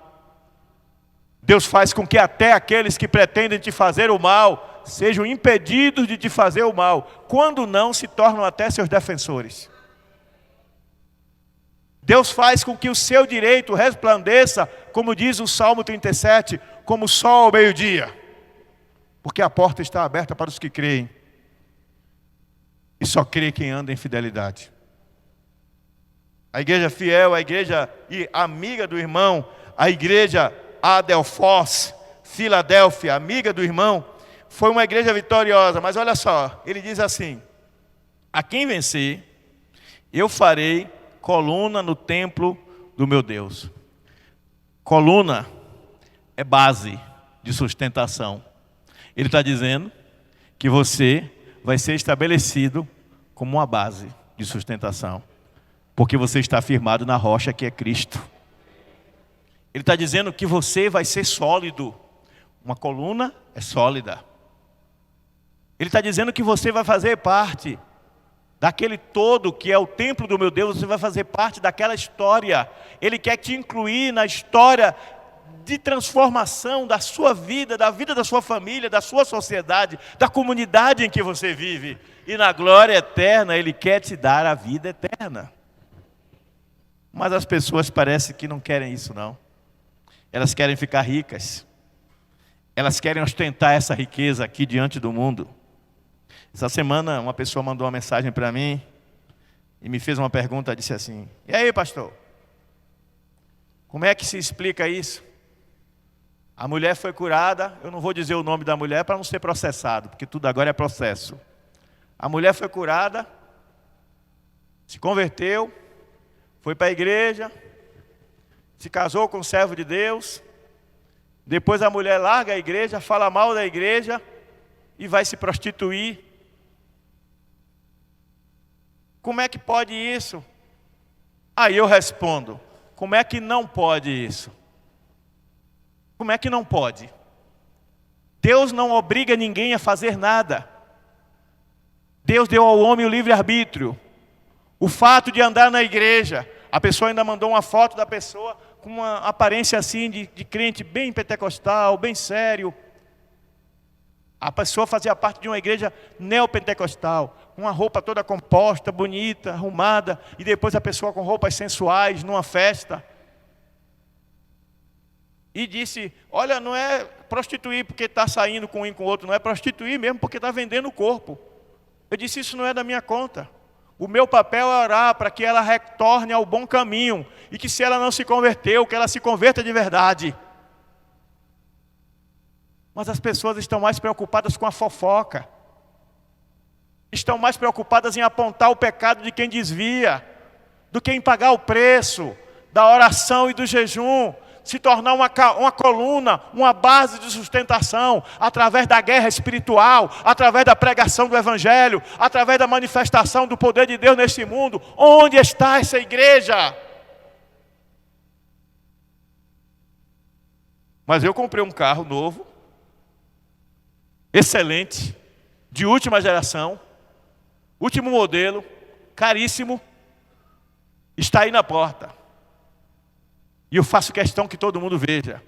Deus faz com que até aqueles que pretendem te fazer o mal sejam impedidos de te fazer o mal. Quando não, se tornam até seus defensores. Deus faz com que o seu direito resplandeça, como diz o Salmo 37, como o sol ao meio-dia. Porque a porta está aberta para os que creem. E só crê quem anda em fidelidade. A igreja fiel, a igreja e amiga do irmão, a igreja Adelphos, Filadélfia, amiga do irmão, foi uma igreja vitoriosa. Mas olha só, ele diz assim: a quem vencer, eu farei coluna no templo do meu Deus. Coluna é base de sustentação. Ele está dizendo que você vai ser estabelecido como uma base de sustentação, porque você está firmado na rocha que é Cristo. Ele está dizendo que você vai ser sólido. Uma coluna é sólida. Ele está dizendo que você vai fazer parte daquele todo que é o templo do meu Deus. Você vai fazer parte daquela história. Ele quer te incluir na história de transformação da sua vida, da vida da sua família, da sua sociedade, da comunidade em que você vive. E na glória eterna, Ele quer te dar a vida eterna. Mas as pessoas parecem que não querem isso, não. Elas querem ficar ricas. Elas querem ostentar essa riqueza aqui diante do mundo. Essa semana uma pessoa mandou uma mensagem para mim e me fez uma pergunta, disse assim: e aí, pastor? Como é que se explica isso? A mulher foi curada, eu não vou dizer o nome da mulher para não ser processado, porque tudo agora é processo. A mulher foi curada, se converteu, foi para a igreja, se casou com um servo de Deus, depois a mulher larga a igreja, fala mal da igreja e vai se prostituir. Como é que pode isso? Aí eu respondo: como é que não pode isso? Como é que não pode? Deus não obriga ninguém a fazer nada. Deus deu ao homem o livre-arbítrio. O fato de andar na igreja, a pessoa ainda mandou uma foto da pessoa com uma aparência assim de crente bem pentecostal, bem sério. A pessoa fazia parte de uma igreja neopentecostal, uma roupa toda composta, bonita, arrumada, e depois a pessoa com roupas sensuais numa festa. E disse: olha, não é prostituir porque está saindo com um e com o outro, não é prostituir mesmo porque está vendendo o corpo. Eu disse: isso não é da minha conta. O meu papel é orar para que ela retorne ao bom caminho, e que se ela não se converteu, que ela se converta de verdade. Mas as pessoas estão mais preocupadas com a fofoca. Estão mais preocupadas em apontar o pecado de quem desvia, do que em pagar o preço da oração e do jejum, se tornar uma coluna, uma base de sustentação, através da guerra espiritual, através da pregação do Evangelho, através da manifestação do poder de Deus neste mundo. Onde está essa igreja? Mas eu comprei um carro novo, excelente, de última geração, último modelo, caríssimo, está aí na porta. E eu faço questão que todo mundo veja.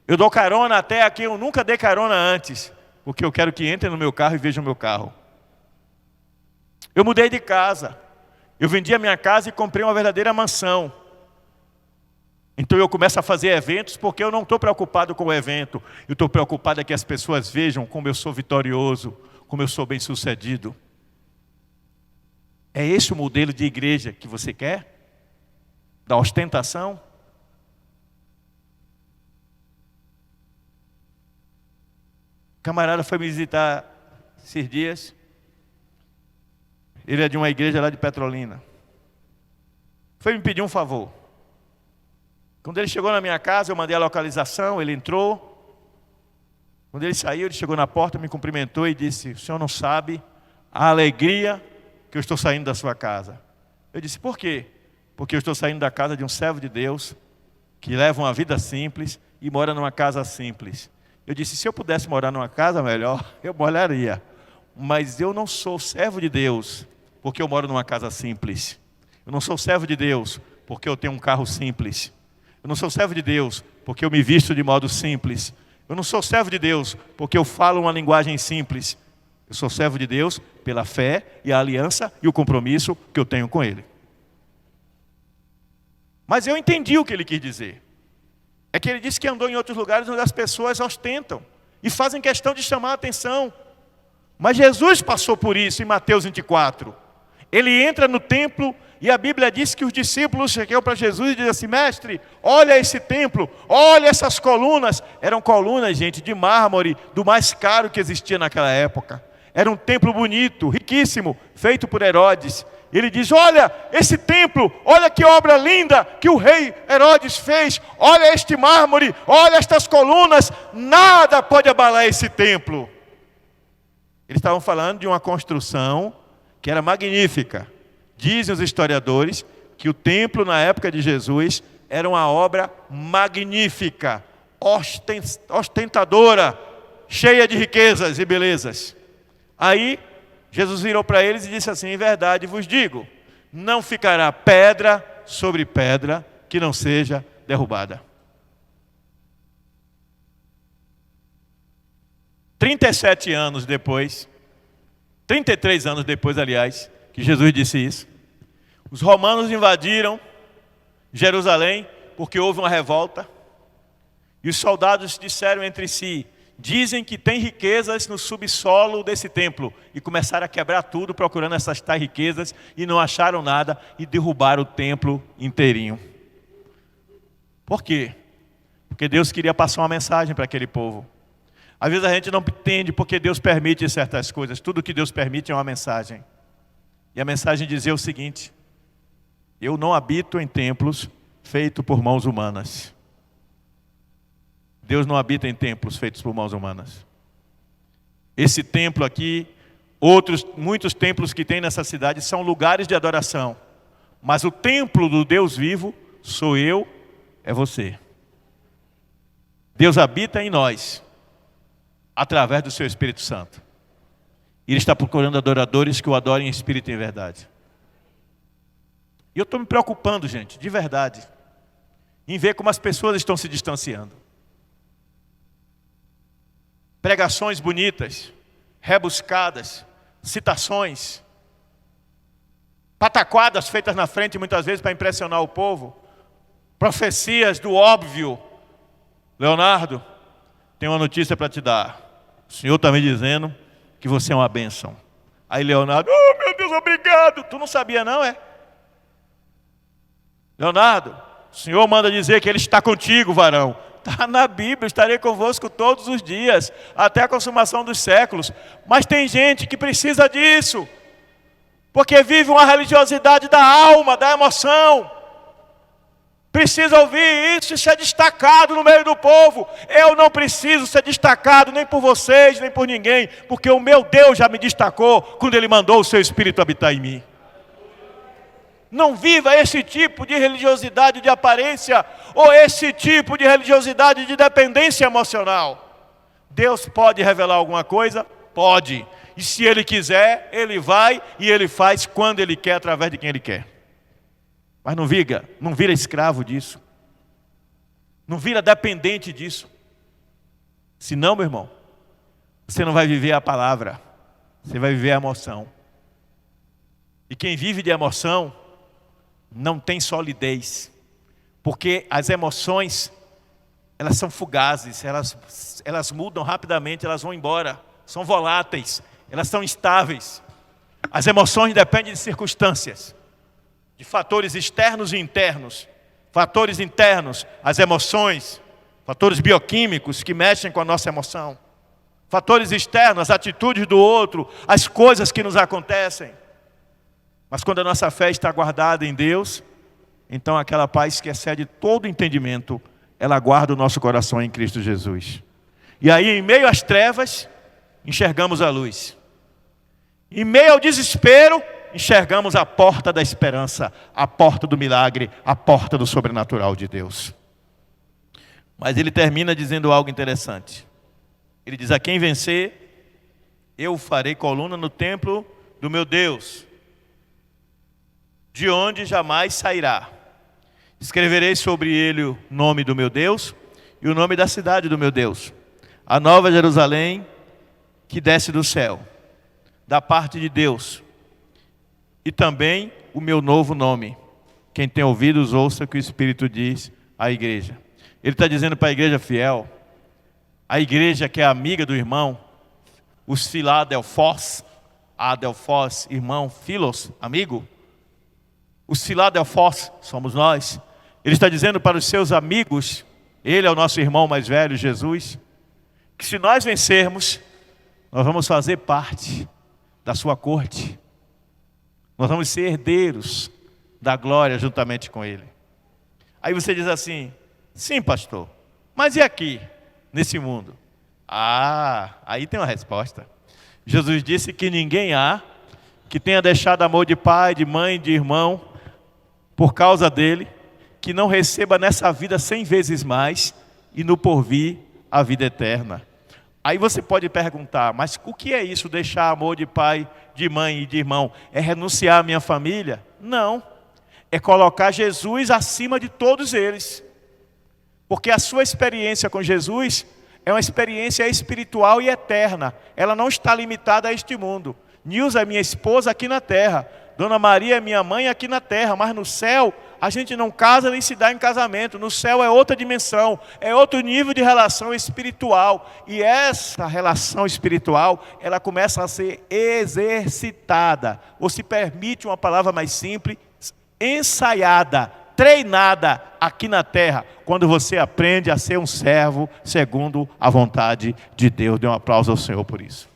Eu dou carona até a quem eu nunca dei carona antes, porque eu quero que entre no meu carro e veja o meu carro. Eu mudei de casa. Eu vendi a minha casa e comprei uma verdadeira mansão. Então eu começo a fazer eventos, porque eu não estou preocupado com o evento. Eu estou preocupado é que as pessoas vejam como eu sou vitorioso, como eu sou bem-sucedido. É esse o modelo de igreja que você quer? Da ostentação? O camarada foi me visitar esses dias. Ele é de uma igreja lá de Petrolina. Foi me pedir um favor. Quando ele chegou na minha casa, eu mandei a localização, ele entrou. Quando ele saiu, ele chegou na porta, me cumprimentou e disse: o senhor não sabe a alegria que eu estou saindo da sua casa. Eu disse: por quê? Porque eu estou saindo da casa de um servo de Deus, que leva uma vida simples e mora numa casa simples. Eu disse: se eu pudesse morar numa casa melhor, eu moraria. Mas eu não sou servo de Deus porque eu moro numa casa simples. Eu não sou servo de Deus porque eu tenho um carro simples. Eu não sou servo de Deus porque eu me visto de modo simples. Eu não sou servo de Deus porque eu falo uma linguagem simples. Eu sou servo de Deus pela fé e a aliança e o compromisso que eu tenho com Ele. Mas eu entendi o que ele quis dizer. É que ele disse que andou em outros lugares onde as pessoas ostentam e fazem questão de chamar a atenção. Mas Jesus passou por isso em Mateus 24. Ele entra no templo e a Bíblia diz que os discípulos chegam para Jesus e dizem assim: mestre, olha esse templo, olha essas colunas. Eram colunas, gente, de mármore, do mais caro que existia naquela época. Era um templo bonito, riquíssimo, feito por Herodes. Ele diz: olha esse templo, olha que obra linda que o rei Herodes fez. Olha este mármore, olha estas colunas, nada pode abalar esse templo. Eles estavam falando de uma construção que era magnífica. Dizem os historiadores que o templo na época de Jesus era uma obra magnífica, ostentadora, cheia de riquezas e belezas. Aí Jesus virou para eles e disse assim: em verdade vos digo, não ficará pedra sobre pedra que não seja derrubada. 37 anos depois, 33 anos depois, aliás, que Jesus disse isso, os romanos invadiram Jerusalém porque houve uma revolta. E os soldados disseram entre si: dizem que tem riquezas no subsolo desse templo. E começaram a quebrar tudo procurando essas tais riquezas e não acharam nada e derrubaram o templo inteirinho. Por quê? Porque Deus queria passar uma mensagem para aquele povo. Às vezes a gente não entende porque Deus permite certas coisas. Tudo que Deus permite é uma mensagem. E a mensagem dizia o seguinte: eu não habito em templos feitos por mãos humanas. Deus não habita em templos feitos por mãos humanas. Esse templo aqui, muitos templos que tem nessa cidade são lugares de adoração. Mas o templo do Deus vivo sou eu, é você. Deus habita em nós, através do seu Espírito Santo. Ele está procurando adoradores que o adorem em espírito e em verdade. E eu estou me preocupando, gente, de verdade, em ver como as pessoas estão se distanciando. Pregações bonitas, rebuscadas, citações, pataquadas feitas na frente muitas vezes para impressionar o povo, profecias do óbvio. Leonardo, tenho uma notícia para te dar. O Senhor está me dizendo que você é uma bênção. Aí Leonardo: oh meu Deus, obrigado. Tu não sabia não, é? Leonardo, o Senhor manda dizer que Ele está contigo, varão. Está na Bíblia: estarei convosco todos os dias, até a consumação dos séculos. Mas tem gente que precisa disso, porque vive uma religiosidade da alma, da emoção. Precisa ouvir isso e ser destacado no meio do povo. Eu não preciso ser destacado nem por vocês, nem por ninguém, porque o meu Deus já me destacou quando Ele mandou o seu Espírito habitar em mim. Não viva esse tipo de religiosidade de aparência ou esse tipo de religiosidade de dependência emocional. Deus pode revelar alguma coisa? Pode. E se Ele quiser, Ele vai e Ele faz quando Ele quer, através de quem Ele quer. Mas não vira escravo disso. Não vira dependente disso. Senão, meu irmão, você não vai viver a palavra. Você vai viver a emoção. E quem vive de emoção não tem solidez. Porque as emoções, elas são fugazes, elas mudam rapidamente, elas vão embora. São voláteis, elas são instáveis. As emoções dependem de circunstâncias, de fatores externos e internos. Fatores internos, as emoções, fatores bioquímicos que mexem com a nossa emoção. Fatores externos, as atitudes do outro, as coisas que nos acontecem. Mas quando a nossa fé está guardada em Deus, então aquela paz que excede todo entendimento, ela guarda o nosso coração em Cristo Jesus. E aí, em meio às trevas, enxergamos a luz. Em meio ao desespero, enxergamos a porta da esperança, a porta do milagre, a porta do sobrenatural de Deus. Mas ele termina dizendo algo interessante. Ele diz: a quem vencer, eu farei coluna no templo do meu Deus, de onde jamais sairá. Escreverei sobre ele o nome do meu Deus e o nome da cidade do meu Deus, a nova Jerusalém que desce do céu, da parte de Deus, e também o meu novo nome. Quem tem ouvidos, ouça o que o Espírito diz à igreja. Ele está dizendo para a igreja fiel, a igreja que é amiga do irmão, os Filadelfós, Adelfós, irmão, Filos, amigo. Os Filadelfós somos nós. Ele está dizendo para os seus amigos, ele é o nosso irmão mais velho, Jesus, que se nós vencermos, nós vamos fazer parte da sua corte. Nós vamos ser herdeiros da glória juntamente com ele. Aí você diz assim: sim, pastor, mas e aqui, nesse mundo? Aí tem uma resposta. Jesus disse que ninguém há que tenha deixado amor de pai, de mãe, de irmão, por causa dele, que não receba nessa vida 100 vezes mais e no porvir a vida eterna. Aí você pode perguntar: mas o que é isso, deixar amor de pai, de mãe e de irmão? É renunciar à minha família? Não. É colocar Jesus acima de todos eles. Porque a sua experiência com Jesus é uma experiência espiritual e eterna. Ela não está limitada a este mundo. Nilza é minha esposa aqui na terra. Dona Maria é minha mãe aqui na terra. Mas no céu, a gente não casa nem se dá em casamento. No céu é outra dimensão, é outro nível de relação espiritual. E essa relação espiritual, ela começa a ser exercitada. Ou se permite uma palavra mais simples, ensaiada, treinada aqui na terra. Quando você aprende a ser um servo segundo a vontade de Deus. Dê um aplauso ao Senhor por isso.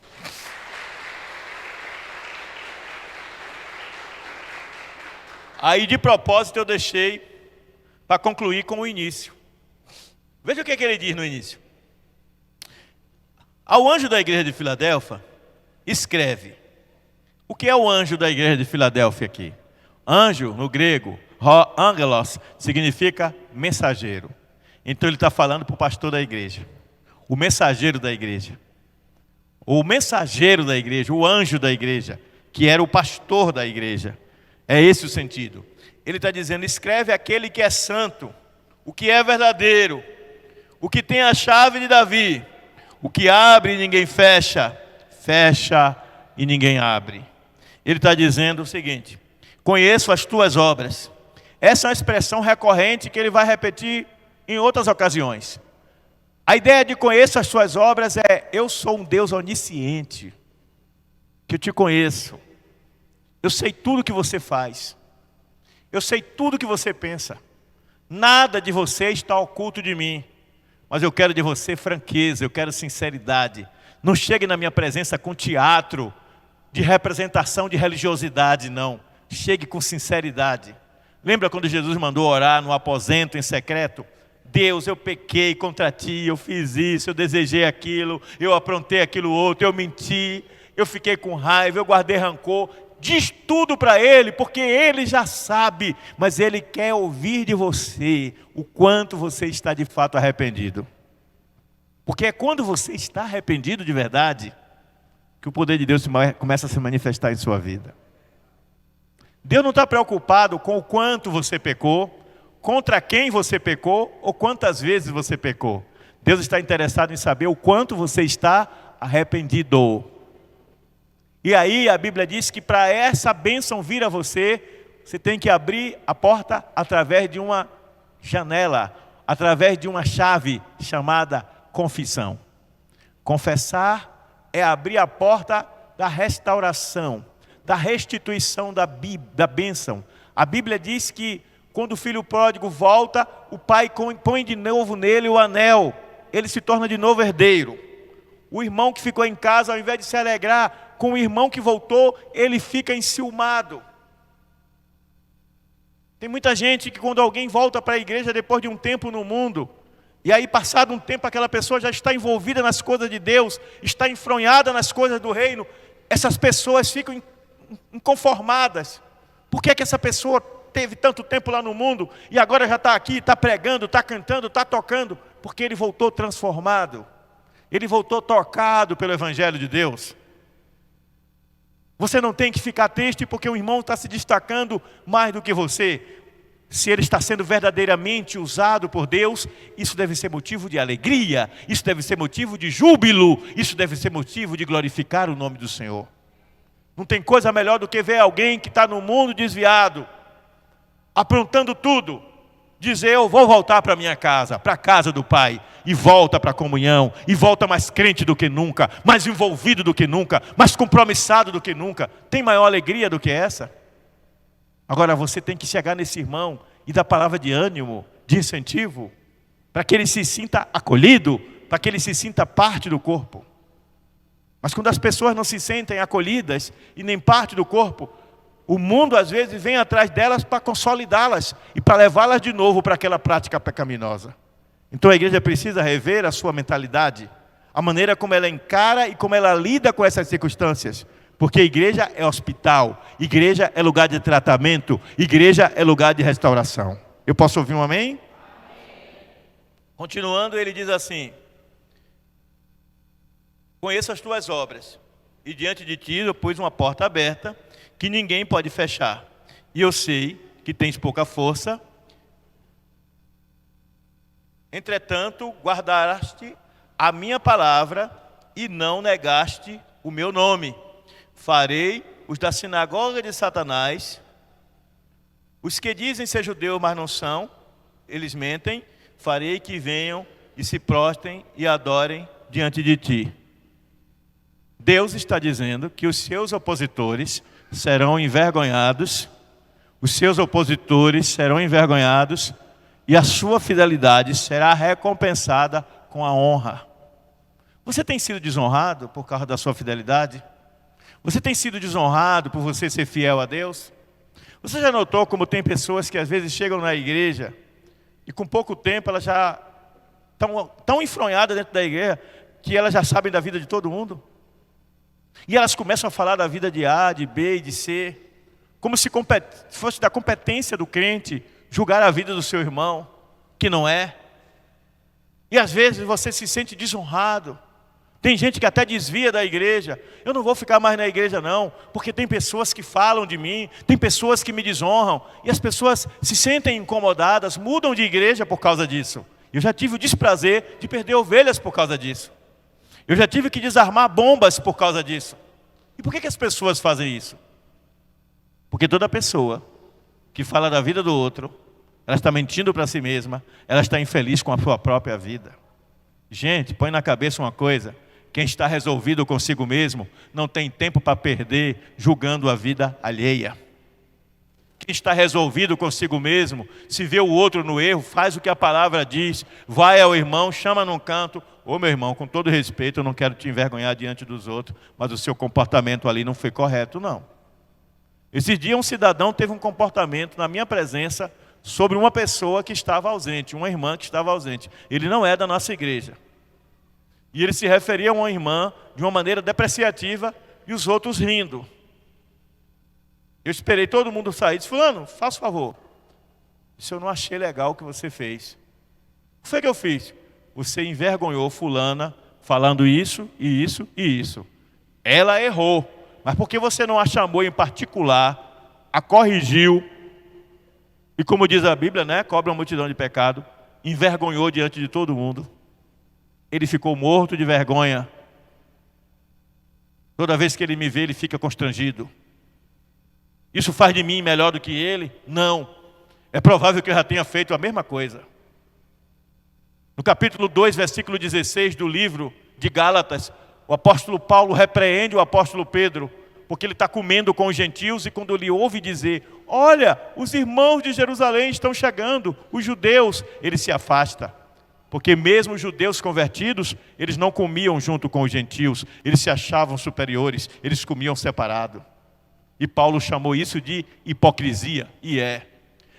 Aí de propósito eu deixei para concluir com o início. Veja o que ele diz no início. Ao anjo da igreja de Filadélfia, escreve. O que é o anjo da igreja de Filadélfia aqui? Anjo, no grego, angelos, significa mensageiro. Então ele está falando para o pastor da igreja. O mensageiro da igreja. O mensageiro da igreja, o anjo da igreja, que era o pastor da igreja. É esse o sentido. Ele está dizendo: escreve aquele que é santo, o que é verdadeiro, o que tem a chave de Davi, o que abre e ninguém fecha, fecha e ninguém abre. Ele está dizendo o seguinte: conheço as tuas obras. Essa é uma expressão recorrente que ele vai repetir em outras ocasiões. A ideia de conheço as tuas obras é: eu sou um Deus onisciente, que eu te conheço. Eu sei tudo que você faz. Eu sei tudo que você pensa. Nada de você está oculto de mim. Mas eu quero de você franqueza, eu quero sinceridade. Não chegue na minha presença com teatro de representação de religiosidade, não. Chegue com sinceridade. Lembra quando Jesus mandou orar no aposento em secreto? Deus, eu pequei contra ti, eu fiz isso, eu desejei aquilo, eu aprontei aquilo outro, eu menti, eu fiquei com raiva, eu guardei rancor. Diz tudo para ele, porque ele já sabe, mas ele quer ouvir de você o quanto você está de fato arrependido. Porque é quando você está arrependido de verdade que o poder de Deus começa a se manifestar em sua vida. Deus não está preocupado com o quanto você pecou, contra quem você pecou ou quantas vezes você pecou. Deus está interessado em saber o quanto você está arrependido. E aí a Bíblia diz que para essa bênção vir a você, você tem que abrir a porta através de uma janela, através de uma chave chamada confissão. Confessar é abrir a porta da restauração, da restituição da bênção. A Bíblia diz que quando o filho pródigo volta, o pai põe de novo nele o anel. Ele se torna de novo herdeiro. O irmão que ficou em casa, ao invés de se alegrar com o irmão que voltou, ele fica enciumado. Tem muita gente que quando alguém volta para a igreja depois de um tempo no mundo, e aí passado um tempo aquela pessoa já está envolvida nas coisas de Deus, está enfronhada nas coisas do reino, essas pessoas ficam inconformadas. Por que essa pessoa teve tanto tempo lá no mundo e agora já está aqui, está pregando, está cantando, está tocando? Porque ele voltou transformado. Ele voltou tocado pelo Evangelho de Deus. Você não tem que ficar triste porque o irmão está se destacando mais do que você. Se ele está sendo verdadeiramente usado por Deus, isso deve ser motivo de alegria, isso deve ser motivo de júbilo, isso deve ser motivo de glorificar o nome do Senhor. Não tem coisa melhor do que ver alguém que está no mundo desviado, aprontando tudo, dizer: eu vou voltar para minha casa, para a casa do Pai, e volta para a comunhão, e volta mais crente do que nunca, mais envolvido do que nunca, mais compromissado do que nunca. Tem maior alegria do que essa? Agora você tem que chegar nesse irmão e dar palavra de ânimo, de incentivo, para que ele se sinta acolhido, para que ele se sinta parte do corpo. Mas quando as pessoas não se sentem acolhidas e nem parte do corpo, o mundo às vezes vem atrás delas para consolidá-las e para levá-las de novo para aquela prática pecaminosa. Então a igreja precisa rever a sua mentalidade, a maneira como ela encara e como ela lida com essas circunstâncias. Porque a igreja é hospital, igreja é lugar de tratamento, igreja é lugar de restauração. Eu posso ouvir um amém? Continuando, ele diz assim: conheço as tuas obras, e diante de ti eu pus uma porta aberta, que ninguém pode fechar. E eu sei que tens pouca força. Entretanto, guardaste a minha palavra e não negaste o meu nome. Farei os da sinagoga de Satanás, os que dizem ser judeus, mas não são, eles mentem. Farei que venham e se prostrem e adorem diante de ti. Deus está dizendo que os seus opositores serão envergonhados, os seus opositores serão envergonhados, e a sua fidelidade será recompensada com a honra. Você tem sido desonrado por causa da sua fidelidade? Você tem sido desonrado por você ser fiel a Deus? Você já notou como tem pessoas que às vezes chegam na igreja e com pouco tempo elas já estão tão enfronhadas dentro da igreja que elas já sabem da vida de todo mundo? E elas começam a falar da vida de A, de B e de C, como se fosse da competência do crente julgar a vida do seu irmão, que não é. E às vezes você se sente desonrado. Tem gente que até desvia da igreja. Eu não vou ficar mais na igreja não, porque tem pessoas que falam de mim, tem pessoas que me desonram, e as pessoas se sentem incomodadas, mudam de igreja por causa disso. Eu já tive o desprazer de perder ovelhas por causa disso. Eu já tive que desarmar bombas por causa disso. E por que as pessoas fazem isso? Porque toda pessoa que fala da vida do outro, ela está mentindo para si mesma, ela está infeliz com a sua própria vida. Gente, põe na cabeça uma coisa: quem está resolvido consigo mesmo não tem tempo para perder julgando a vida alheia. Quem está resolvido consigo mesmo, se vê o outro no erro, faz o que a palavra diz, vai ao irmão, chama num canto: ô meu irmão, com todo respeito, eu não quero te envergonhar diante dos outros, mas o seu comportamento ali não foi correto, não. Esse dia um cidadão teve um comportamento na minha presença sobre uma pessoa que estava ausente, uma irmã que estava ausente. Ele não é da nossa igreja. E ele se referia a uma irmã de uma maneira depreciativa e os outros rindo. Eu esperei todo mundo sair e disse: fulano, faça favor. Isso eu não achei legal o que você fez. O que foi que eu fiz? Você envergonhou fulana falando isso e isso e isso. Ela errou, mas porque você não a chamou em particular, a corrigiu, e como diz a Bíblia, né, cobra uma multidão de pecado, envergonhou diante de todo mundo. Ele ficou morto de vergonha. Toda vez que ele me vê, ele fica constrangido. Isso faz de mim melhor do que ele? Não. É provável que eu já tenha feito a mesma coisa. No capítulo 2, versículo 16 do livro de Gálatas, o apóstolo Paulo repreende o apóstolo Pedro porque ele está comendo com os gentios e quando ele ouve dizer, olha, os irmãos de Jerusalém estão chegando, os judeus, ele se afasta. Porque mesmo os judeus convertidos, eles não comiam junto com os gentios, eles se achavam superiores, eles comiam separado. E Paulo chamou isso de hipocrisia, e é.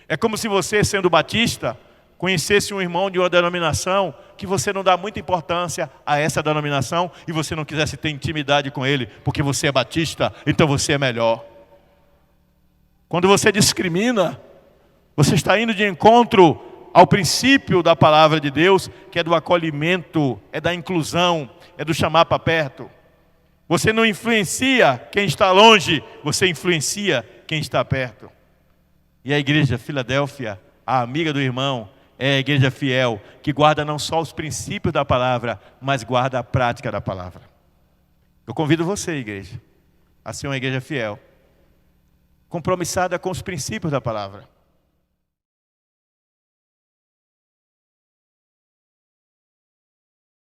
É como se você, sendo batista, conhecesse um irmão de uma denominação que você não dá muita importância a essa denominação e você não quisesse ter intimidade com ele, porque você é batista, então você é melhor. Quando você discrimina, você está indo de encontro ao princípio da palavra de Deus, que é do acolhimento, é da inclusão, é do chamar para perto. Você não influencia quem está longe, você influencia quem está perto. E a igreja Filadélfia, a amiga do irmão, é a igreja fiel, que guarda não só os princípios da palavra, mas guarda a prática da palavra. Eu convido você, igreja, a ser uma igreja fiel, compromissada com os princípios da palavra.